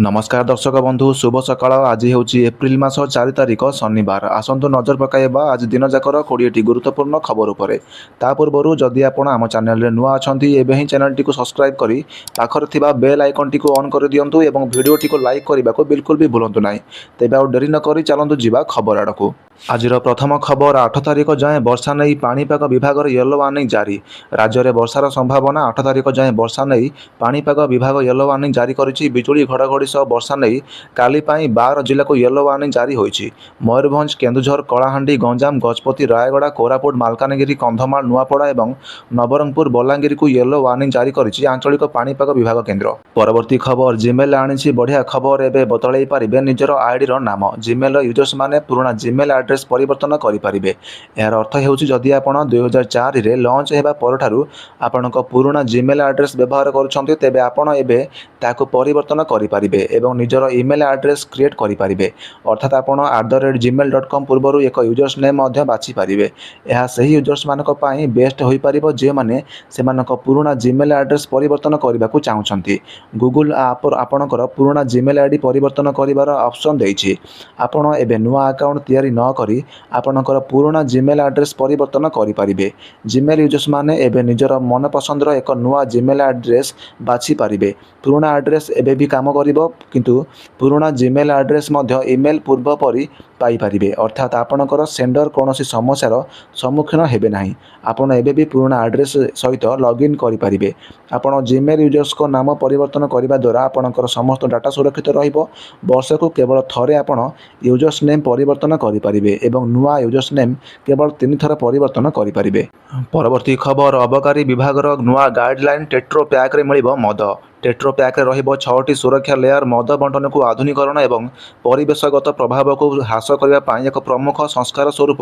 नमस्कार दर्शक बंधु शुभ सकाळ। आज हूँ एप्रिल मास 4 तारिख शनिवार। आसतु नजर पकाइबा आज दिन जाकर 20टी गुरुत्वपूर्ण खबर उपरे। ता पूर्व जदि आपण आम चैनल रे नुआ अछंती एबे ही चैनल टी को सब्सक्राइब करी पाखर थिबा बेल आइकन टी को ऑन कर दियंतु एवं वीडियो टी को लाइक करबा को बिल्कुल भी भूलंतु नाही। तेबे आ डेरी न करी चलंतु जीवा खबर आडकू। आजिर प्रथम खबर 8 तारिख जाए वर्षा नहीं पाणीपाग विभाग येलो वार्निंग जारी। राज्य में वर्षार संभावना 8 तारिख जाए वर्षा नहीं पाणीपाग विभाग येलो वार्निंग जारी करिछि। बिजुली घड़घड़ी सह वर्षा नहीं काली 12 जिला को येलो वार्निंग जारी होइछि। मयूरभंज, केन्दुझर, कलाहांडी, गंजाम, गजपति, रायगड़ा, कोरापुट, मालकानगिरी, कंधमाल, नुआपड़ा और नवरंगपुर, बलांगीर को येलो वार्निंग जारी करिछि आंचलिक पाणीपाग विभाग केन्द्र। परवर्ती खबर जीमेल आनिछि बढ़िया खबर। एबे बदलाई पारिबे निजर आईडी नाम। जीमेल यूजर्स माने पुराना जीमेल एड्रेस परिवर्तन करें। यार अर्थ होउछि जदि आपण 2004 रे लॉन्च हेबा परठारु आपणक पुराना जीमेल एड्रेस व्यवहार करूछन्ते तेबे आपण एबे ताको परिवर्तन करें एवं निजर ईमेल एड्रेस क्रिएट करें। अर्थात आपण @gmail.com पूर्व एक यूजर्स नेम बाछि पारिबे। यह सही यूजर्स मानक पई बेस्ट होई पारिबो जे माने सेमानक पुराना जीमेल एड्रेस परिवर्तन करबा को चाहुछन्ती। गूगल आप आपणकर पुराना जीमेल आईडी परिवर्तन करिवार ऑप्शन देछि। आपण एबे नुआ अकाउंट तैयारी न करी आपणकर पुराना जीमेल एड्रेस परिवर्तन करें। जीमेल यूजर्स माने एबे निजर मन पसंदर एक नुआ जीमेल एड्रेस बाछि पारिबे। पुराना एड्रेस एबे भी काम करिवो किंतु पुराना जीमेल एड्रेस मध्य ईमेल पूर्व परी पाई पारिबे। अर्थात आपणकर सेंडर कोनोसी समस्यार सम्मुखीन हेबे नाही। आपण एबे भी पुराना एड्रेस सहित लॉगिन करि पारिबे। आपण जीमेल यूजर्स को नाम परिवर्तन करिबा द्वारा आपणकर समस्त डाटा सुरक्षित रहिबो। वर्ष को केवल थरे आपण यूजर्स नेम परिवर्तन करि पारिबे एवं नुआ यूजर्स नेम केवल 3 थर परिवर्तन करि पारिबे। परवर्ती खबर अबकारी विभागर नुआ गाइडलाइन टेट्रो पैक रे मिलिबो मद। टेट्रो पैक रे रहिबो 6टी सुरक्षा लेयर मद बंटन को आधुनिकरण एवं परिवेशगत प्रभाव को ह्रास करबा पई एक प्रमुख संस्कार स्वरूप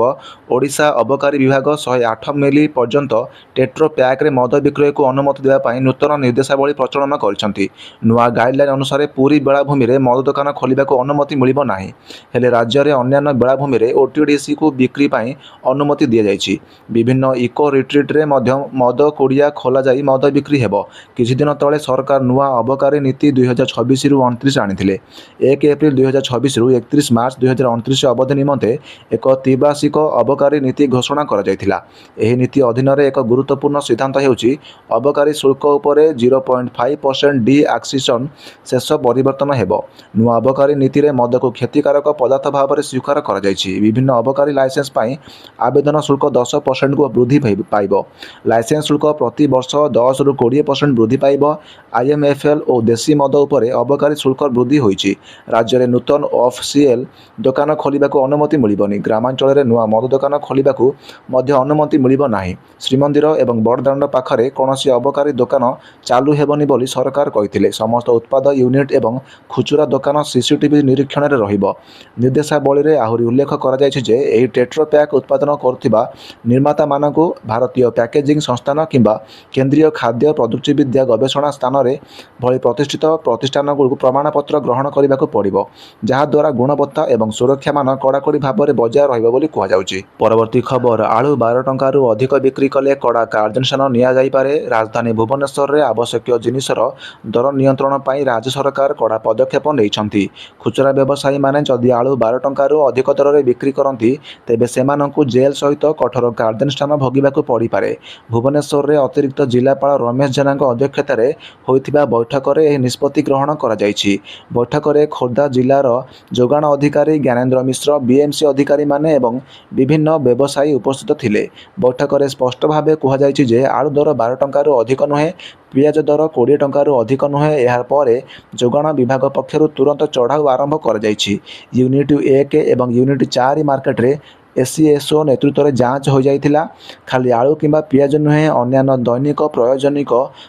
ओडिशा अबकारी विभाग 108 मिली पर्यंत टेट्रो पैक रे मद विक्रय को अनुमति देबा पई नूतन निर्देशावली प्रचलन करछंती। नुआ गाइडलाइन अनुसार पूरी बेलाभूमि रे मद दुकान खोलिबा को अनुमति मिलिबो नाही। हेले राज्य रे अन्य बेलाभूमि रे ओटीडीसी को बिक्री पई अनुमति दिया जायछि। विभिन्न इको रिट्रीट रे मध्य मद कुड़िया खोला जाई मद बिक्री हेबो। किछि दिन तळे सरकार नुआ अबकारी नीति 2026 रु 29 आनिथिले। 1 एप्रिल 2026 रु 31 मार्च 2029 अवधि निमंते एक त्रिवार्षिक अबकारी नीति घोषणा करा जायथिला। एही नीति अधीन रे एक गुरुत्वपूर्ण सिद्धांत हेउछि अबकारी शुल्क उपरे 0.5% डी एक्सिशन शेष परिवर्तन हेबो। नुआ अबकारी नीति रे मद को क्षतिकारक पदार्थ भाव में स्वीकार करा जायछि। विभिन्न अबकारी लाइसेंस पई आवेदन शुल्क 10% को वृद्धि पाइबो। लाइसेंस शुल्क प्रति वर्ष 10 रु 20% वृद्धि पाइबो। आईएमएफएल और देशी मद उपरे अबकारी शुल्क वृद्धि होइछि। राज्य में नूतन ऑफसीएल दुकान खोलिबा को अनुमति मिलिबनी। ग्रामांचल रे नुआ मद दुकान खोलिबा को मध्य अनुमति मिलिबो नाही। श्रीमंदिर एवं बड़दाण्ड पाखरे कोनोसी अबकारी दुकान चालू हेबनी बोली सरकार कहिथिले। समस्त उत्पाद यूनिट एवं खुचुरा दुकान सीसीटीवी निरीक्षण रे रहिबो। निर्देशावली रे आहुरी उल्लेख करा जायछि जे एही टेट्रो पैक उत्पादन करथिबा निर्माता मानकु भारतीय पैकेजिंग संस्थान किंबा केंद्रीय खाद्य प्रजुक्ति विद्या गवेषणा स्थान रे भली प्रतिष्ठित प्रतिष्ठान गुरु प्रमाणपत्र ग्रहण करने को पड़िबो। जहा द्वारा गुणवत्ता एवं सुरक्षा मान कड़ाकड़ी भाव में बजाय रहिबो बोली कहा जाउछि। परवर्ती खबर आलू 12 टंका रु अधिक बिक्री कले कड़ा कार्यानुष्ठान निया जाई पारे। राजधानी भुवनेश्वर रे आवश्यक जिनिसर दर नियंत्रण पाई राज्य सरकार कड़ा पदक्षेप नैछंती। खुचरा व्यवसायी माने जदि आलू 12 टंका रु अधिक दर रे बिक्री करंती तेबे सेमानंकु जेल सहित कठोर कार्यानुष्ठान भोगिबाकु पड़ी पारे। भुवनेश्वर रे अतिरिक्त जिलापाल रमेश जेना अध्यक्षता रे होइथिबा बैठक रे एही निष्पत्ति ग्रहण करा जायछि। बैठक रे खोर्धा जिलार जोगाण अधिकारी ज्ञानेन्द्र मिश्र, बीएमसी अधिकारी माने एवं विभिन्न व्यवसायी उपस्थित थिले। बैठक रे स्पष्ट भावे कहा जायछि जे आलू दर 12 टंका रु अधिक नुहे, पियाज दर 20 टंका रु अधिक नुहे। यार परे जोगाण विभाग पक्षरु तुरंत चढ़ाऊ आरंभ कर जायछि। यूनिट 1 एवं यूनिट 4 मार्केट रे एसईएसओ नेतृत्व में जांच हो जाइथिला। खाली आलू किंबा पियाज नुहे अन्यान्य दैनिक प्रयोजनिक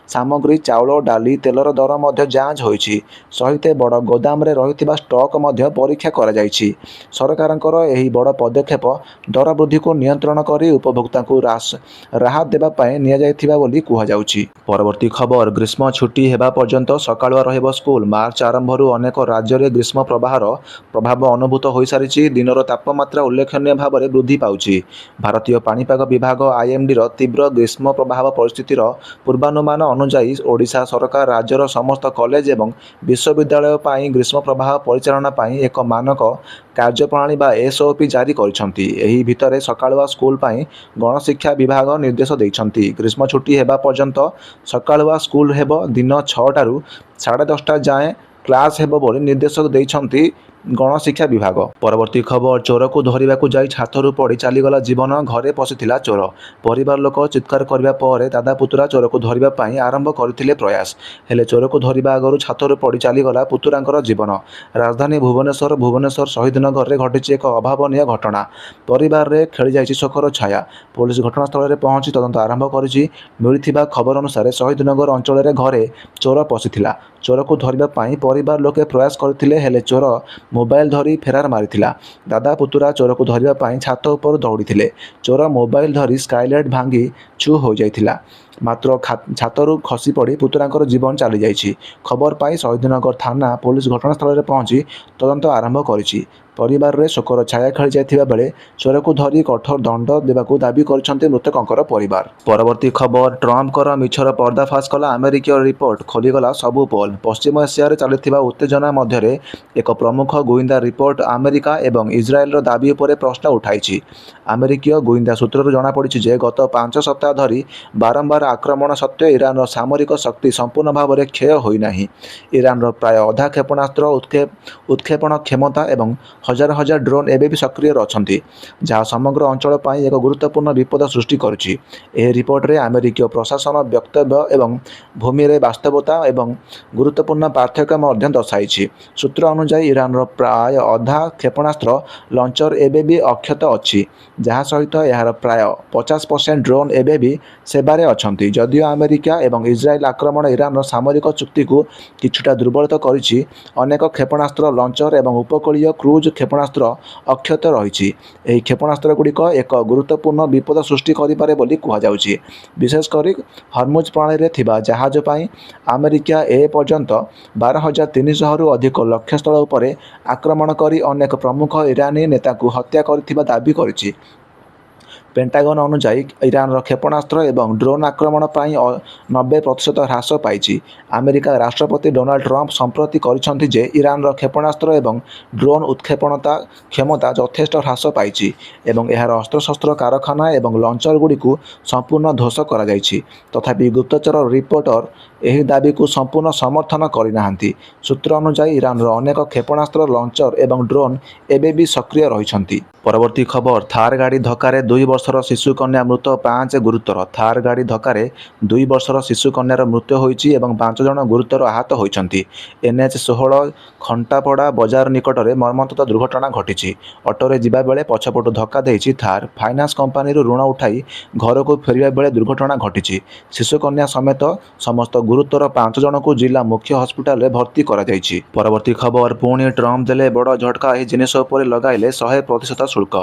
सामग्री चाउल डाली तेलर दर मध्य जांच होइछि। सहित बड़ गोदाम रे रहिथिबा स्टॉक मध्य परीक्षा करा जाइछि। सरकारंकर एही बड़ पदक्षेप दर वृद्धि को नियंत्रण करी उपभोक्ता को राहत देबा पय निया जाइथिबा बोली कहा जाउछि। परवर्ती खबर ग्रीष्म छुट्टी हेबा पर्यंत सकाळुआ रहिबो स्कूल। मार्च आरंभ रु अनेक राज्य रे ग्रीष्म प्रवाहर प्रभाव अनुभूत होई सारिछि। दिनर तापमात्रा उल्लेखनीय भाव ଉପରେ ବୃଦ୍ଧି ପାଉଛି। ଭାରତୀୟ ପାଣିପାଗ ବିଭାଗ IMDର ତୀବ୍ର ଗ୍ରୀଷ୍ମ ପ୍ରବାହ ପରିସ୍ଥିତିର ପୂର୍ବାନୁମାନ ଅନୁଯାୟୀ ଓଡ଼ିଶା ସରକାର ରାଜ୍ୟର ସମସ୍ତ କଲେଜ ଏବଂ ବିଶ୍ୱବିଦ୍ୟାଳୟ ପାଇଁ ଗ୍ରୀଷ୍ମ ପ୍ରବାହ ପରିଚାଳନା ପାଇଁ ଏକ ମାନକ କାର୍ଯ୍ୟପ୍ରଣାଳୀ ବା SOP ଜାରି କରିଛନ୍ତି। ଏହି ଭିତରେ ସକାଳୁଆ ସ୍କୁଲ ପାଇଁ ଗଣଶିକ୍ଷା ବିଭାଗ ନିର୍ଦ୍ଦେଶ ଦେଇଛନ୍ତି। ଗ୍ରୀଷ୍ମ ଛୁଟି ହେବା ପର୍ଯ୍ୟନ୍ତ ସକାଳୁଆ ସ୍କୁଲ ହେବ। ଦିନ 6ଟାରୁ 10:30 ଯାଏଁ କ୍ଲାସ୍ ହେବ ବୋଲି ନିର୍ଦ୍ଦେଶ ଦେଇଛନ୍ତି ଗଣଶିକ୍ଷା ବିଭାଗ। ପରବର୍ତ୍ତୀ ଖବର, ଚୋରକୁ ଧରିବାକୁ ଯାଇ ଛାତରୁ ପଡ଼ି ଚାଲିଗଲା ଜୀବନ, ଘରେ ପଶିଥିଲା ଚୋର। ପରିବାର ଲୋକ ଚିତ୍କାର କରିବା ପରେ ଦାଦା ପୁତୁରା ଚୋରକୁ ଧରିବା ପାଇଁ ଆରମ୍ଭ କରିଥିଲେ ପ୍ରୟାସ। ହେଲେ ଚୋରକୁ ଧରିବା ଆଗରୁ ଛାତରୁ ପଡ଼ି ଚାଲିଗଲା ପୁତୁରାଙ୍କର ଜୀବନ। ରାଜଧାନୀ ଭୁବନେଶ୍ୱର ଶହୀଦନଗରରେ ଘଟିଛି ଏକ ଅଭାବନୀୟ ଘଟଣା। ପରିବାରରେ ଖେଳିଯାଇଛି ଶୋକର ଛାୟା। ପୋଲିସ ଘଟଣାସ୍ଥଳରେ ପହଞ୍ଚି ତଦନ୍ତ ଆରମ୍ଭ କରିଛି। ମିଳିଥିବା ଖବର ଅନୁସାରେ ଶହୀଦନଗର ଅଞ୍ଚଳରେ ଘରେ ଚୋର ପଶିଥିଲା। ଚୋରକୁ ଧରିବା ପାଇଁ ପରିବାର ଲୋକେ ପ୍ରୟାସ କରିଥିଲେ, ହେଲେ ଚୋର ମୋବାଇଲ ଧରି ଫେରାର ମାରିଥିଲା। ଦାଦା ପୁତୁରା ଚୋରକୁ ଧରିବା ପାଇଁ ଛାତ ଉପରୁ ଦୌଡ଼ିଥିଲେ। ଚୋର ମୋବାଇଲ ଧରି ସ୍କାଇଲାଇଟ୍ ଭାଙ୍ଗି ଛୁ ହୋଇଯାଇଥିଲା। ମାତ୍ର ଛାତରୁ ଖସି ପଡ଼ି ପୁତୁରାଙ୍କର ଜୀବନ ଚାଲିଯାଇଛି। ଖବର ପାଇ ଶହୀଦନଗର ଥାନା ପୋଲିସ ଘଟଣାସ୍ଥଳରେ ପହଞ୍ଚି ତଦନ୍ତ ଆରମ୍ଭ କରିଛି। ପରିବାରରେ ଶୋକର ଛାୟା ଖେଳିଯାଇଥିବା ବେଳେ ଚୋରକୁ ଧରି କଠୋର ଦଣ୍ଡ ଦେବାକୁ ଦାବି କରିଛନ୍ତି ମୃତକଙ୍କର ପରିବାର। ପରବର୍ତ୍ତୀ ଖବର, ଟ୍ରମ୍ପଙ୍କର ମିଛର ପର୍ଦ୍ଦାଫାଶ କଲା ଆମେରିକୀୟ ରିପୋର୍ଟ, ଖୋଲିଗଲା ସବୁ ପୋଲ୍। ପଶ୍ଚିମ ଏସିଆରେ ଚାଲିଥିବା ଉତ୍ତେଜନା ମଧ୍ୟରେ ଏକ ପ୍ରମୁଖ ଗୁଇନ୍ଦା ରିପୋର୍ଟ ଆମେରିକା ଏବଂ ଇସ୍ରାଏଲର ଦାବି ଉପରେ ପ୍ରଶ୍ନ ଉଠାଇଛି। ଆମେରିକୀୟ ଗୁଇନ୍ଦା ସୂତ୍ରରୁ ଜଣାପଡ଼ିଛି ଯେ ଗତ 5 ସପ୍ତାହ ଧରି ବାରମ୍ବାର ଆକ୍ରମଣ ସତ୍ତ୍ୱେ ଇରାନର ସାମରିକ ଶକ୍ତି ସମ୍ପୂର୍ଣ୍ଣ ଭାବରେ କ୍ଷୟ ହୋଇନାହିଁ। ଇରାନର ପ୍ରାୟ ଅଧା କ୍ଷେପଣାସ୍ତ୍ର ଉତ୍କ୍ଷେପଣ କ୍ଷମତା ଏବଂ ହଜାର ହଜାର ଡ୍ରୋନ୍ ଏବେ ବି ସକ୍ରିୟ ଅଛନ୍ତି, ଯାହା ସମଗ୍ର ଅଞ୍ଚଳ ପାଇଁ ଏକ ଗୁରୁତ୍ୱପୂର୍ଣ୍ଣ ବିପଦ ସୃଷ୍ଟି କରୁଛି। ଏହି ରିପୋର୍ଟରେ ଆମେରିକୀୟ ପ୍ରଶାସନ ବକ୍ତବ୍ୟ ଏବଂ ଭୂମିରେ ବାସ୍ତବତା ଏବଂ ଗୁରୁତ୍ୱପୂର୍ଣ୍ଣ ପାର୍ଥକ୍ୟ ମଧ୍ୟ ଦର୍ଶାଇଛି। ସୂତ୍ର ଅନୁଯାୟୀ ଇରାନର ପ୍ରାୟ ଅଧା କ୍ଷେପଣାସ୍ତ୍ର ଲଞ୍ଚର ଏବେ ବି ଅକ୍ଷତ ଅଛି, ଯାହା ସହିତ ଏହାର ପ୍ରାୟ 50% ଡ୍ରୋନ୍ ଏବେ ବି ସେବାରେ ଅଛନ୍ତି। ଯଦିଓ ଆମେରିକା ଏବଂ ଇସ୍ରାଏଲ ଆକ୍ରମଣ ଇରାନର ସାମରିକ ଚୁକ୍ତିକୁ କିଛିଟା ଦୁର୍ବଳିତ କରିଛି, ଅନେକ କ୍ଷେପଣାସ୍ତ୍ର ଲଞ୍ଚର ଏବଂ ଉପକୂଳୀୟ କ୍ରୁଜ୍ କ୍ଷେପଣାସ୍ତ୍ର ଅକ୍ଷତ ରହିଛି। ଏହି କ୍ଷେପଣାସ୍ତ୍ରଗୁଡ଼ିକ ଏକ ଗୁରୁତ୍ୱପୂର୍ଣ୍ଣ ବିପଦ ସୃଷ୍ଟି କରିପାରେ ବୋଲି କୁହାଯାଉଛି। ବିଶେଷ କରି ହର୍ମୁଜ ପ୍ରଣାଳୀରେ ଥିବା ଜାହାଜ ପାଇଁ। ଆମେରିକା ଏ ପର୍ଯ୍ୟନ୍ତ 12,300ରୁ ଅଧିକ ଲକ୍ଷ୍ୟସ୍ଥଳ ଉପରେ ଆକ୍ରମଣ କରି ଅନେକ ପ୍ରମୁଖ ଇରାନୀ ନେତାଙ୍କୁ ହତ୍ୟା କରିଥିବା ଦାବି କରିଛି। ପେଣ୍ଟାଗନ ଅନୁଯାୟୀ ଇରାନର କ୍ଷେପଣାସ୍ତ୍ର ଏବଂ ଡ୍ରୋନ୍ ଆକ୍ରମଣ ପାଇଁ 90% ହ୍ରାସ ପାଇଛି। ଆମେରିକା ରାଷ୍ଟ୍ରପତି ଡୋନାଲ୍ଡ ଟ୍ରମ୍ପ ସମ୍ପ୍ରତି କହିଛନ୍ତି ଯେ ଇରାନର କ୍ଷେପଣାସ୍ତ୍ର ଏବଂ ଡ୍ରୋନ୍ ଉତ୍କ୍ଷେପଣତା କ୍ଷମତା ଯଥେଷ୍ଟ ହ୍ରାସ ପାଇଛି ଏବଂ ଏହାର ଅସ୍ତ୍ରଶସ୍ତ୍ର କାରଖାନା ଏବଂ ଲଞ୍ଚରଗୁଡ଼ିକୁ ସମ୍ପୂର୍ଣ୍ଣ ଧ୍ୱଂସ କରାଯାଇଛି। ତଥାପି ଗୁପ୍ତଚର ରିପୋର୍ଟର ଏହି ଦାବିକୁ ସମ୍ପୂର୍ଣ୍ଣ ସମର୍ଥନ କରିନାହାନ୍ତି। ସୂତ୍ର ଅନୁଯାୟୀ ଇରାନର ଅନେକ କ୍ଷେପଣାସ୍ତ୍ର, ଲଞ୍ଚର ଏବଂ ଡ୍ରୋନ୍ ଏବେ ବି ସକ୍ରିୟ ରହିଛନ୍ତି। ପରବର୍ତ୍ତୀ ଖବର, ଥାର୍ ଗାଡ଼ି ଧକ୍କାରେ 2 ବର୍ଷର ଶିଶୁ କନ୍ୟା ମୃତ, 5 ଗୁରୁତର। ଥାର୍ ଗାଡ଼ି ଧକ୍କାରେ 2 ବର୍ଷର ଶିଶୁ କନ୍ୟାର ମୃତ୍ୟୁ ହୋଇଛି ଏବଂ 5 ଜଣ ଗୁରୁତର ଆହତ ହୋଇଛନ୍ତି। NH-16 ଖଣ୍ଟାପଡ଼ା ବଜାର ନିକଟରେ ମର୍ମନ୍ତୁଦ ଦୁର୍ଘଟଣା ଘଟିଛି। ଅଟୋରେ ଯିବାବେଳେ ପଛପଟୁ ଧକ୍କା ଦେଇଛି ଥାର୍। ଫାଇନାନ୍ସ କମ୍ପାନୀରୁ ଋଣ ଉଠାଇ ଘରକୁ ଫେରିବା ବେଳେ ଦୁର୍ଘଟଣା ଘଟିଛି। ଶିଶୁ କନ୍ୟା ସମେତ ସମସ୍ତ ଗୁରୁତର 5 ଜଣଙ୍କୁ ଜିଲ୍ଲା ମୁଖ୍ୟ ହସ୍ପିଟାଲରେ ଭର୍ତ୍ତି କରାଯାଇଛି। ପରବର୍ତ୍ତୀ ଖବର, ପୁଣି ଟ୍ରମ୍ପ ଦେଲେ ବଡ଼ ଝଟକା, ଏହି ଜିନିଷ ଉପରେ ଲଗାଇଲେ 100% ଶୁଳ୍କ।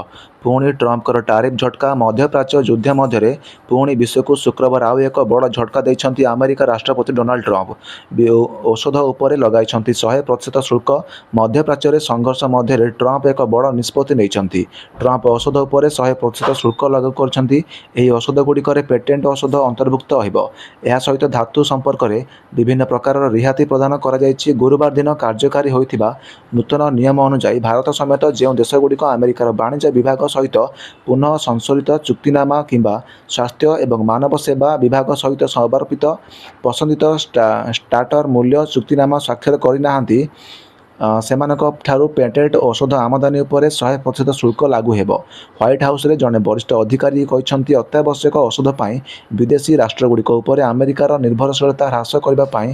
ପୁଣି ଟ୍ରମ୍ପଙ୍କର ଟାରିଫ ଝଟକା। ମଧ୍ୟପ୍ରାଚ୍ୟ ଯୁଦ୍ଧ ମଧ୍ୟରେ ପୁଣି ବିଶ୍ୱକୁ ଶୁକ୍ରବାର ଆଉ ଏକ ବଡ଼ ଝଟକା ଦେଇଛନ୍ତି ଆମେରିକା ରାଷ୍ଟ୍ରପତି ଡୋନାଲ୍ଡ ଟ୍ରମ୍ପ। ଔଷଧ ଉପରେ ଲଗାଇଛନ୍ତି 100% ଶୁଳ୍କ। ମଧ୍ୟପ୍ରାଚ୍ୟରେ ସଂଘର୍ଷ ମଧ୍ୟରେ ଟ୍ରମ୍ପ ଏକ ବଡ଼ ନିଷ୍ପତ୍ତି ନେଇଛନ୍ତି। ଟ୍ରମ୍ପ ଔଷଧ ଉପରେ 100% ଶୁଳ୍କ ଲାଗୁ କରିଛନ୍ତି। ଏହି ଔଷଧଗୁଡ଼ିକରେ ପେଟେଣ୍ଟ ଔଷଧ ଅନ୍ତର୍ଭୁକ୍ତ ରହିବ। ଏହା ସହିତ ଧାତୁ ସମ୍ପର୍କରେ ବିଭିନ୍ନ ପ୍ରକାରର ରିହାତି ପ୍ରଦାନ କରାଯାଇଛି। ଗୁରୁବାର ଦିନ କାର୍ଯ୍ୟକାରୀ ହୋଇଥିବା ନୂତନ ନିୟମ ଅନୁଯାୟୀ ଭାରତ ସମେତ ଯେଉଁ ଦେଶଗୁଡ଼ିକ ଆମେରିକାର ବାଣିଜ୍ୟ ବିଭାଗ ସହିତ ପୁନଃ ସଂଶୋଧିତ ଚୁକ୍ତିନାମା କିମ୍ବା ସ୍ୱାସ୍ଥ୍ୟ ଏବଂ ମାନବ ସେବା ବିଭାଗ ସହିତ ସମର୍ପିତ ପସନ୍ଦିତ ଷ୍ଟାର୍ଟର ମୂଲ୍ୟ ଚୁକ୍ତିନାମା ସ୍ୱାକ୍ଷର କରିନାହାନ୍ତି, ସେମାନଙ୍କ ଠାରୁ ପେଟେଣ୍ଟ ଔଷଧ ଆମଦାନୀ ଉପରେ 100% ଶୁଳ୍କ ଲାଗୁ ହେବ। ହ୍ୱାଇଟ୍ ହାଉସରେ ଜଣେ ବରିଷ୍ଠ ଅଧିକାରୀ କହିଛନ୍ତି, ଅତ୍ୟାବଶ୍ୟକ ଔଷଧ ପାଇଁ ବିଦେଶୀ ରାଷ୍ଟ୍ରଗୁଡ଼ିକ ଉପରେ ଆମେରିକାର ନିର୍ଭରଶୀଳତା ହ୍ରାସ କରିବା ପାଇଁ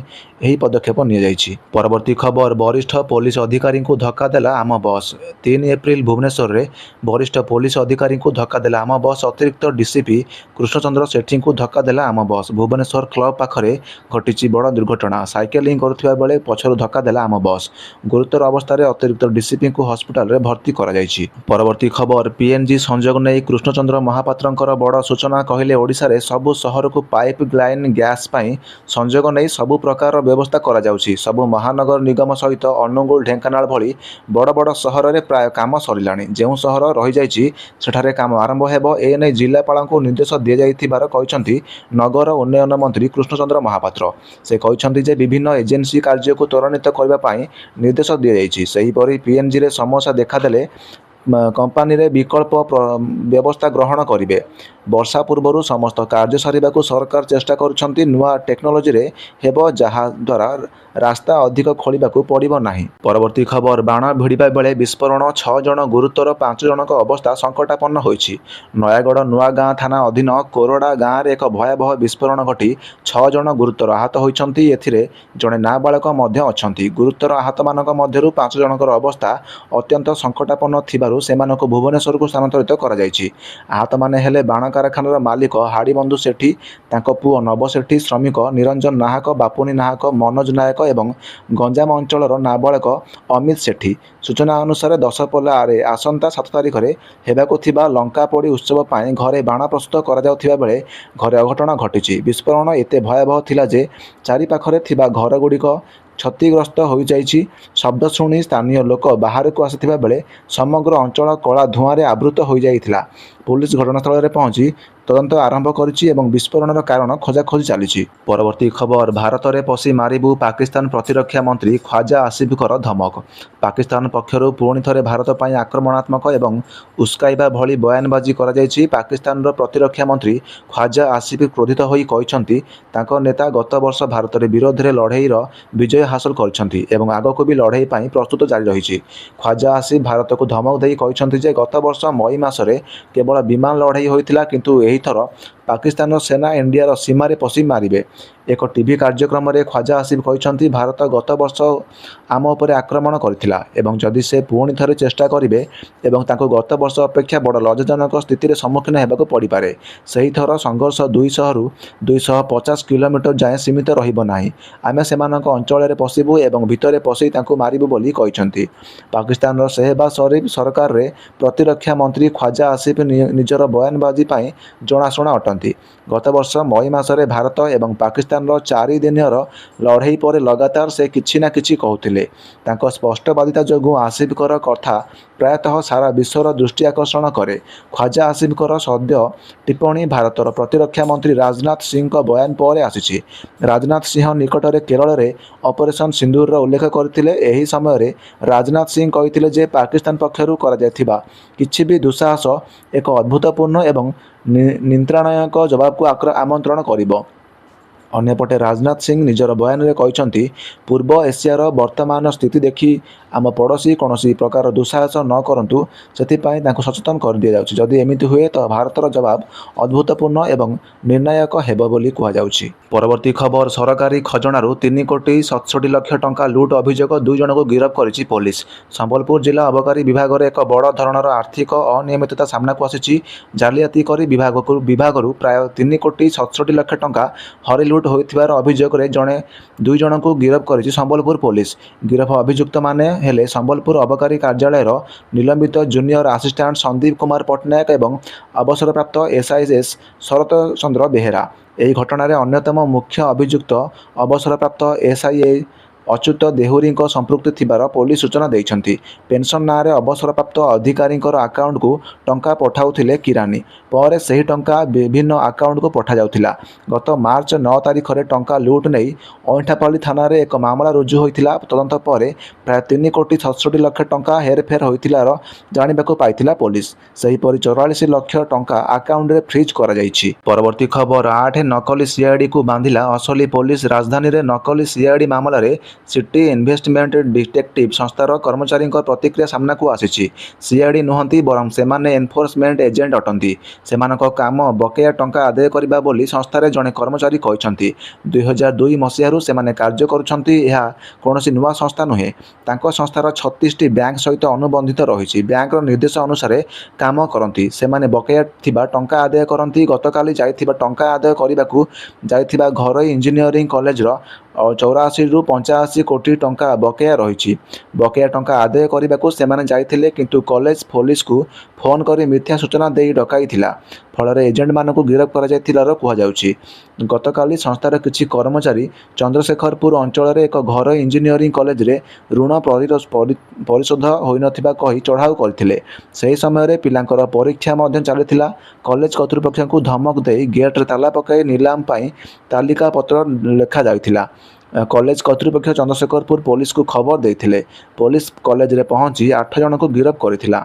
ଏହି ପଦକ୍ଷେପ ନିଆଯାଇଛି। ପରବର୍ତ୍ତୀ ଖବର, ବରିଷ୍ଠ ପୋଲିସ ଅଧିକାରୀଙ୍କୁ ଧକ୍କା ଦେଲା ଆମ ବସ୍। 3 ଏପ୍ରିଲ ଭୁବନେଶ୍ୱରରେ ବରିଷ୍ଠ ପୋଲିସ ଅଧିକାରୀଙ୍କୁ ଧକ୍କା ଦେଲା ଆମ ବସ୍। ଅତିରିକ୍ତ ଡିସିପି କୃଷ୍ଣଚନ୍ଦ୍ର ସେଠୀଙ୍କୁ ଧକ୍କା ଦେଲା ଆମ ବସ୍। ଭୁବନେଶ୍ୱର କ୍ଲବ ପାଖରେ ଘଟିଛି ବଡ଼ ଦୁର୍ଘଟଣା। ସାଇକେଲିଂ କରୁଥିବା ବେଳେ ପଛରୁ ଧକ୍କା ଦେଲା ଆମ ବସ୍। ଗୁରୁତର ଅବସ୍ଥାରେ ଅତିରିକ୍ତ ଡିସିପିଙ୍କୁ ହସ୍ପିଟାଲରେ ଭର୍ତ୍ତି କରାଯାଇଛି। ପରବର୍ତ୍ତୀ ଖବର ପିଏନ୍ଜି ସଂଯୋଗ ନେଇ କୃଷ୍ଣଚନ୍ଦ୍ର ମହାପାତ୍ରଙ୍କର ବଡ଼ ସୂଚନା କହିଲେ ଓଡ଼ିଶାରେ ସବୁ ସହରକୁ ପାଇପ୍ ଲାଇନ୍ ଗ୍ୟାସ୍ ପାଇଁ ସଂଯୋଗ ନେଇ ସବୁ ପ୍ରକାରର ବ୍ୟବସ୍ଥା କରାଯାଉଛି। ସବୁ ମହାନଗର ନିଗମ ସହିତ ଅନୁଗୁଳ ଢେଙ୍କାନାଳ ଭଳି ବଡ଼ ବଡ଼ ସହରରେ ପ୍ରାୟ କାମ ସରିଲାଣି। ଯେଉଁ ସହର ରହିଯାଇଛି ସେଠାରେ କାମ ଆରମ୍ଭ ହେବ। ଏନେଇ ଜିଲ୍ଲାପାଳଙ୍କୁ ନିର୍ଦ୍ଦେଶ ଦିଆଯାଇଥିବାର କହିଛନ୍ତି ନଗର ଉନ୍ନୟନ ମନ୍ତ୍ରୀ କୃଷ୍ଣଚନ୍ଦ୍ର ମହାପାତ୍ର। ସେ କହିଛନ୍ତି ଯେ ବିଭିନ୍ନ ଏଜେନ୍ସି କାର୍ଯ୍ୟକୁ ତ୍ୱରାନ୍ୱିତ କରିବା ପାଇଁ ନିର୍ଦ୍ଦେଶ ଦିଆଯାଇଛି। ସେହିପରି ପିଏନ୍ଜିରେ ସମସ୍ୟା ଦେଖାଦେଲେ କମ୍ପାନୀରେ ବିକଳ୍ପ ବ୍ୟବସ୍ଥା ଗ୍ରହଣ କରିବେ। ବର୍ଷା ପୂର୍ବରୁ ସମସ୍ତ କାର୍ଯ୍ୟ ସାରିବାକୁ ସରକାର ଚେଷ୍ଟା କରୁଛନ୍ତି। ନୂଆ ଟେକ୍ନୋଲୋଜିରେ ହେବ ଯାହାଦ୍ୱାରା ରାସ୍ତା ଅଧିକ ଖୋଳିବାକୁ ପଡ଼ିବ ନାହିଁ। ପରବର୍ତ୍ତୀ ଖବର ବାଣ ଭିଡ଼ିବା ବେଳେ ବିସ୍ଫୋରଣ 6 ଜଣ ଗୁରୁତର 5 ଜଣଙ୍କ ଅବସ୍ଥା ସଙ୍କଟାପନ୍ନ ହୋଇଛି। ନୟାଗଡ଼ ନୂଆଗାଁ ଥାନା ଅଧୀନ କୋରଡ଼ା ଗାଁରେ ଏକ ଭୟାବହ ବିସ୍ଫୋରଣ ଘଟି 6 ଜଣ ଗୁରୁତର ଆହତ ହୋଇଛନ୍ତି। ଏଥିରେ ଜଣେ ନାବାଳକ ମଧ୍ୟ ଅଛନ୍ତି। ଗୁରୁତର ଆହତମାନଙ୍କ ମଧ୍ୟରୁ 5 ଜଣଙ୍କର ଅବସ୍ଥା ଅତ୍ୟନ୍ତ ସଙ୍କଟାପନ୍ନ ଥିବାରୁ ସେମାନଙ୍କୁ ଭୁବନେଶ୍ୱରକୁ ସ୍ଥାନାନ୍ତରିତ କରାଯାଇଛି। ଆହତମାନେ ହେଲେ ବାଣ କାରଖାନାର ମାଲିକ ହାଡ଼ିବନ୍ଧୁ ସେଠୀ, ତାଙ୍କ ପୁଅ ନବ ସେଠୀ, ଶ୍ରମିକ ନିରଞ୍ଜନ ନାହକ, ବାପୁନି ନାହକ, ମନୋଜ ନାୟକ ଏବଂ ଗଞ୍ଜାମ ଅଞ୍ଚଳର ନାବାଳକ ଅମିତ ସେଠୀ। ସୂଚନା ଅନୁସାରେ ଦଶପଲ୍ଲାରେ ଆସନ୍ତା 7 ତାରିଖରେ ହେବାକୁ ଥିବା ଲଙ୍କାପୋଡ଼ି ଉତ୍ସବ ପାଇଁ ଘରେ ବାଣ ପ୍ରସ୍ତୁତ କରାଯାଉଥିବା ବେଳେ ଘରେ ଅଘଟଣ ଘଟିଛି। ବିସ୍ଫୋରଣ ଏତେ ଭୟାବହ ଥିଲା ଯେ ଚାରିପାଖରେ ଥିବା ଘରଗୁଡ଼ିକ କ୍ଷତିଗ୍ରସ୍ତ ହୋଇଯାଇଛି। ଶବ୍ଦ ଶୁଣି ସ୍ଥାନୀୟ ଲୋକ ବାହାରକୁ ଆସିଥିବା ବେଳେ ସମଗ୍ର ଅଞ୍ଚଳ କଳା ଧୂଆଁରେ ଆବୃତ ହୋଇଯାଇଥିଲା। ପୁଲିସ ଘଟଣାସ୍ଥଳରେ ପହଞ୍ଚି ତଦନ୍ତ ଆରମ୍ଭ କରିଛି ଏବଂ ବିସ୍ଫୋରଣର କାରଣ ଖୋଜାଖୋଜି ଚାଲିଛି। ପରବର୍ତ୍ତୀ ଖବର ଭାରତରେ ପଶି ମାରିବୁ ପ୍ରତିରକ୍ଷା ମନ୍ତ୍ରୀ ଖ୍ୱାଜା ଆସିଫଙ୍କର ଧମକ। ପାକିସ୍ତାନ ପକ୍ଷରୁ ପୁଣି ଥରେ ଭାରତ ପାଇଁ ଆକ୍ରମଣାତ୍ମକ ଏବଂ ଉସ୍କାଇବା ଭଳି ବୟାନବାଜି କରାଯାଇଛି। ପାକିସ୍ତାନର ପ୍ରତିରକ୍ଷା ମନ୍ତ୍ରୀ ଖ୍ୱାଜା ଆସିଫ କ୍ରୋଧିତ ହୋଇ କହିଛନ୍ତି ତାଙ୍କ ନେତା ଗତ ବର୍ଷ ଭାରତରେ ବିରୋଧରେ ଲଢ଼େଇର ବିଜୟ ହାସଲ କରିଛନ୍ତି ଏବଂ ଆଗକୁ ବି ଲଢ଼େଇ ପାଇଁ ପ୍ରସ୍ତୁତ ଜାରି ରହିଛି। ଖ୍ୱାଜା ଆସିଫ ଭାରତକୁ ଧମକ ଦେଇ କହିଛନ୍ତି ଯେ ଗତ ବର୍ଷ ମଇ ମାସରେ କେବଳ ବିମାନ ଲଢ଼େଇ ହୋଇଥିଲା, କିନ୍ତୁ ଏହିଥର ପାକିସ୍ତାନର ସେନା ଇଣ୍ଡିଆର ସୀମାରେ ପଶି ମାରିବେ। ଏକ ଟିଭି କାର୍ଯ୍ୟକ୍ରମରେ ଖ୍ୱାଜା ଆସିଫ କହିଛନ୍ତି ଭାରତ ଗତ ବର୍ଷ ଆମ ଉପରେ ଆକ୍ରମଣ କରିଥିଲା ଏବଂ ଯଦି ସେ ପୁଣି ଥରେ ଚେଷ୍ଟା କରିବେ ଏବଂ ତାଙ୍କୁ ଗତ ବର୍ଷ ଅପେକ୍ଷା ବଡ଼ ଲଜ୍ଜାଜନକ ସ୍ଥିତିର ସମ୍ମୁଖୀନ ହେବାକୁ ପଡ଼ିପାରେ। ସେହି ଥର ସଂଘର୍ଷ 200ରୁ 250 କିଲୋମିଟର ଯାଏଁ ସୀମିତ ରହିବ ନାହିଁ। ଆମେ ସେମାନଙ୍କ ଅଞ୍ଚଳରେ ପଶିବୁ ଏବଂ ଭିତରେ ପଶି ତାଙ୍କୁ ମାରିବୁ ବୋଲି କହିଛନ୍ତି। ପାକିସ୍ତାନର ଶେହବାଜ ସରିଫ ସରକାରରେ ପ୍ରତିରକ୍ଷା ମନ୍ତ୍ରୀ ଖ୍ୱାଜା ଆସିଫ ନିଜର ବୟାନବାଜି ପାଇଁ ଜଣାଶୁଣା ଅଟନ୍ତି। ଗତ ବର୍ଷ ମଇ ମାସରେ ଭାରତ ଏବଂ ପାକିସ୍ତାନର 4 ଦିନର ଲଢ଼େଇ ପରେ ଲଗାତାର ସେ କିଛି ନା କିଛି କହୁଥିଲେ। ତାଙ୍କ ସ୍ପଷ୍ଟବାଦିତା ଯୋଗୁଁ ଆସିଫଙ୍କର କଥା ପ୍ରାୟତଃ ସାରା ବିଶ୍ୱର ଦୃଷ୍ଟି ଆକର୍ଷଣ କରେ। ଖ୍ୱାଜା ଆସିଫଙ୍କର ସଦ୍ୟ ଟିପ୍ପଣୀ ଭାରତର ପ୍ରତିରକ୍ଷା ମନ୍ତ୍ରୀ ରାଜନାଥ ସିଂଙ୍କ ବୟାନ ପରେ ଆସିଛି। ରାଜନାଥ ସିଂହ ନିକଟରେ କେରଳରେ ଅପରେସନ ସିନ୍ଦୁରର ଉଲ୍ଲେଖ କରିଥିଲେ। ଏହି ସମୟରେ ରାଜନାଥ ସିଂହ କହିଥିଲେ ଯେ ପାକିସ୍ତାନ ପକ୍ଷରୁ କରାଯାଇଥିବା କିଛି ବି ଦୁଃସାହସ ଏକ ଅଭୂତପୂର୍ଣ୍ଣ ଏବଂ ନିନ୍ଦ୍ରାଣାୟକ ଜବାବକୁ ଆମନ୍ତ୍ରଣ କରିବ। ଅନ୍ୟପଟେ ରାଜନାଥ ସିଂହ ନିଜର ବୟାନରେ କହିଛନ୍ତି ପୂର୍ବ ଏସିଆର ବର୍ତ୍ତମାନ ସ୍ଥିତି ଦେଖି ଆମ ପଡ଼ୋଶୀ କୌଣସି ପ୍ରକାର ଦୁଃସାହସ ନ କରନ୍ତୁ, ସେଥିପାଇଁ ତାଙ୍କୁ ସଚେତନ କରିଦିଆଯାଉଛି। ଯଦି ଏମିତି ହୁଏ ତ ଭାରତର ଜବାବ ଅଭୂତପୂର୍ଣ୍ଣ ଏବଂ ନିର୍ଣ୍ଣାୟକ ହେବ ବୋଲି କୁହାଯାଉଛି। ପରବର୍ତ୍ତୀ ଖବର ସରକାରୀ ଖଜଣାରୁ 3 କୋଟି 67 ଲକ୍ଷ ଟଙ୍କା ଲୁଟ୍ ଅଭିଯୋଗ 2 ଜଣଙ୍କୁ ଗିରଫ କରିଛି ପୋଲିସ। ସମ୍ବଲପୁର ଜିଲ୍ଲା ଅବକାରୀ ବିଭାଗରେ ଏକ ବଡ଼ ଧରଣର ଆର୍ଥିକ ଅନିୟମିତତା ସାମ୍ନାକୁ ଆସିଛି। ଜାଲିଆତି କରି ବିଭାଗରୁ ପ୍ରାୟ 3 କୋଟି 67 ଲକ୍ଷ ଟଙ୍କା ହରି ଲୁଟ୍ ହୋଇଥିବାର ଅଭିଯୋଗରେ 2 ଜଣଙ୍କୁ ଗିରଫ କରିଛି ସମ୍ବଲପୁର ପୋଲିସ। ଗିରଫ ଅଭିଯୁକ୍ତମାନେ ହେଲେ ସମ୍ବଲପୁର ଅବକାରୀ କାର୍ଯ୍ୟାଳୟର ନିଲମ୍ବିତ ଜୁନିୟର ଆସିଷ୍ଟାଣ୍ଟ ସନ୍ଦୀପ କୁମାର ପଟ୍ଟନାୟକ ଏବଂ ଅବସରପ୍ରାପ୍ତ ଏସ୍ଆଇଏସ୍ ଶରତ ଚନ୍ଦ୍ର ବେହେରା। ଏହି ଘଟଣାରେ ଅନ୍ୟତମ ମୁଖ୍ୟ ଅଭିଯୁକ୍ତ ଅବସରପ୍ରାପ୍ତ ଏସ୍ଆଇ ଅଚ୍ୟୁତ ଦେହୁରୀଙ୍କ ସମ୍ପୃକ୍ତି ଥିବାର ପୋଲିସ ସୂଚନା ଦେଇଛନ୍ତି। ପେନ୍ସନ୍ ନାଁରେ ଅବସରପ୍ରାପ୍ତ ଅଧିକାରୀଙ୍କର ଆକାଉଣ୍ଟକୁ ଟଙ୍କା ପଠାଉଥିଲେ କିରାନୀ। ପରେ ସେହି ଟଙ୍କା ବିଭିନ୍ନ ଆକାଉଣ୍ଟକୁ ପଠାଯାଉଥିଲା। ଗତ ମାର୍ଚ୍ଚ 9 ତାରିଖରେ ଟଙ୍କା ଲୁଟ୍ ନେଇ ଅଇଁଠାପାଲି ଥାନାରେ ଏକ ମାମଲା ରୁଜୁ ହୋଇଥିଲା। ତଦନ୍ତ ପରେ ପ୍ରାୟ 3 କୋଟି 67 ଲକ୍ଷ ଟଙ୍କା ହେରଫେର ହୋଇଥିବାର ଜାଣିବାକୁ ପାଇଥିଲା ପୋଲିସ। ସେହିପରି 44 ଲକ୍ଷ ଟଙ୍କା ଆକାଉଣ୍ଟରେ ଫ୍ରିଜ୍ କରାଯାଇଛି। ପରବର୍ତ୍ତୀ ଖବର 8 ନକଲି ସିଆଇଡିକୁ ବାନ୍ଧିଲା ଅସଲି ପୋଲିସ। ରାଜଧାନୀରେ ନକଲି ସିଆଇଡି ମାମଲାରେ ସିଟି ଇନଭେଷ୍ଟମେଣ୍ଟ ଡିଟେକ୍ଟିଭ ସଂସ୍ଥାର କର୍ମଚାରୀଙ୍କ ପ୍ରତିକ୍ରିୟା ସାମ୍ନାକୁ ଆସିଛି। ସିଆଇଡି ନୁହନ୍ତି, ବରଂ ସେମାନେ ଏନଫୋର୍ସମେଣ୍ଟ ଏଜେଣ୍ଟ ଅଟନ୍ତି। ସେମାନଙ୍କ କାମ ବକେୟା ଟଙ୍କା ଆଦାୟ କରିବା ବୋଲି ସଂସ୍ଥାରେ ଜଣେ କର୍ମଚାରୀ କହିଛନ୍ତି। 2002 ମସିହାରୁ ସେମାନେ କାର୍ଯ୍ୟ କରୁଛନ୍ତି। ଏହା କୌଣସି ନୂଆ ସଂସ୍ଥା ନୁହେଁ। ତାଙ୍କ ସଂସ୍ଥାର 36ଟି ବ୍ୟାଙ୍କ ସହିତ ଅନୁବନ୍ଧିତ ରହିଛି। ବ୍ୟାଙ୍କର ନିର୍ଦ୍ଦେଶ ଅନୁସାରେ କାମ କରନ୍ତି। ସେମାନେ ବକେୟା ଥିବା ଟଙ୍କା ଆଦାୟ କରନ୍ତି। ଗତକାଲି ଯାଇଥିବା ଟଙ୍କା ଆଦାୟ କରିବାକୁ ଯାଇଥିବା ଘରୋଇ ଇଞ୍ଜିନିୟରିଂ କଲେଜର ଚଉରାଅଶୀରୁ 85 କୋଟି ଟଙ୍କା ବକେୟା ରହିଛି। ବକେୟା ଟଙ୍କା ଆଦାୟ କରିବାକୁ ସେମାନେ ଯାଇଥିଲେ, କିନ୍ତୁ କଲେଜ ପୋଲିସକୁ ଫୋନ୍ କରି ମିଥ୍ୟା ସୂଚନା ଦେଇ ଡକାଇଥିଲା। ଫଳରେ ଏଜେଣ୍ଟମାନଙ୍କୁ ଗିରଫ କରାଯାଇଥିବାର କୁହାଯାଉଛି। ଗତକାଲି ସଂସ୍ଥାର କିଛି କର୍ମଚାରୀ ଚନ୍ଦ୍ରଶେଖରପୁର ଅଞ୍ଚଳରେ ଏକ ଘରୋଇ ଇଞ୍ଜିନିୟରିଂ କଲେଜରେ ଋଣ ପରିଶୋଧ ହୋଇନଥିବା କହି ଚଢ଼ାଉ କରିଥିଲେ। ସେହି ସମୟରେ ପିଲାଙ୍କର ପରୀକ୍ଷା ମଧ୍ୟ ଚାଲିଥିଲା। କଲେଜ କର୍ତ୍ତୃପକ୍ଷଙ୍କୁ ଧମକ ଦେଇ ଗେଟ୍ରେ ତାଲା ପକାଇ ନିଲାମ ପାଇଁ ତାଲିକାପତ୍ର ଲେଖାଯାଇଥିଲା। କଲେଜ କର୍ତ୍ତୃପକ୍ଷ ଚନ୍ଦ୍ରଶେଖରପୁର ପୋଲିସକୁ ଖବର ଦେଇଥିଲେ। ପୋଲିସ କଲେଜରେ ପହଞ୍ଚି 8 ଜଣଙ୍କୁ ଗିରଫ କରିଥିଲା।